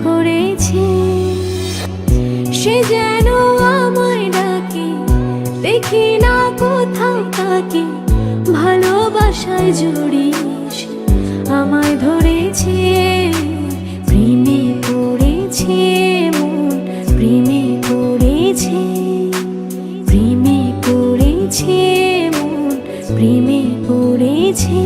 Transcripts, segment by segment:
করেছে। সে যেন আমায় ডাকে, দেখি না কোথাও তাকে, ভালোবাসায় জড়িয়ে আমায় ধরেছে। প্রেমে পড়েছে মন, প্রেমে পড়েছে, প্রেমে পড়েছে মন, প্রেমে পড়েছে।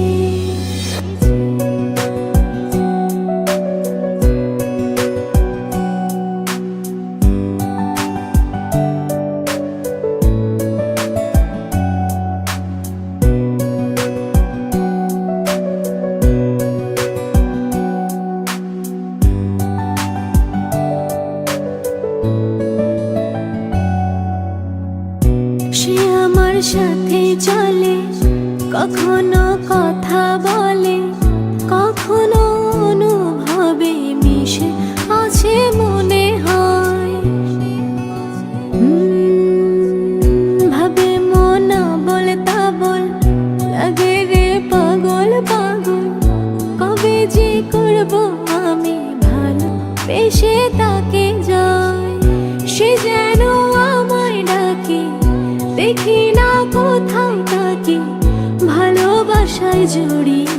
সে আমার সাথে চলে, কখনো কথা বলে, কখনো অনুভবে মিশে আছে মনে হয়। ভাবে মন বল তা বল, লাগে রে পাগল পাগল। কবে যে করব আমি ভালো বেশে তাকে যায়। সে যেন আমায় ডাকে, দেখি না কোথাও তাকে, ভালোবাসায় জড়িয়ে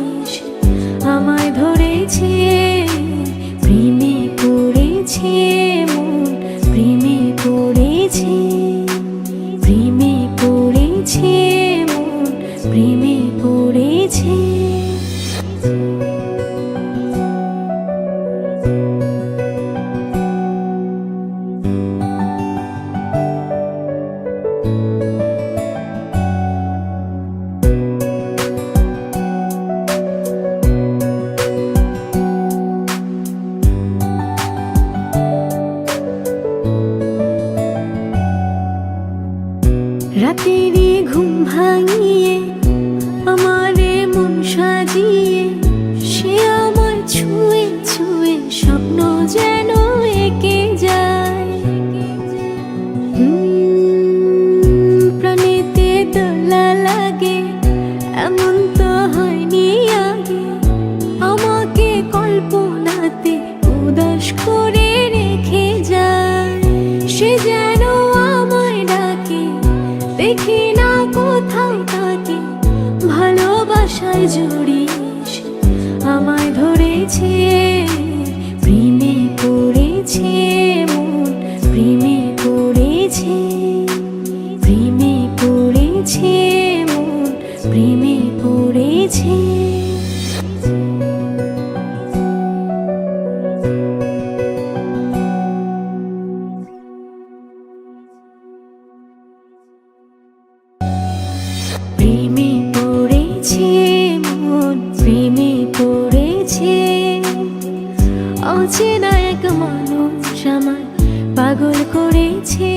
আমায় ধরেছে। প্রেমে পড়েছে মন, প্রেমে পড়েছে, প্রেমে পড়েছে মন, প্রেমে পড়েছে। রাতেরই ঘুম ভাঙিয়ে আমারে মন সাজিয়ে, সে আমার ছুঁয়ে ছুঁয়ে স্বপ্ন যেন এঁকে যায়। প্রাণেতে দোলা লাগে, এমন তো হয়নি আগে। আমাকে কল্পনাতে উদাস করে রেখে যায়। সে যেন আমায় ডাকে, দেখি না কোথাও তাকে, ভালোবাসায় জড়িয়ে আমায় ধরেছে। প্রেমে পড়েছে মন, প্রেমে পড়েছে, প্রেমে পড়েছে মন, প্রেমে পড়েছে। প্রেমে পড়েছে মন, প্রেমে পড়েছে। অচেনা এক মানুষ আমায় পাগল করেছে।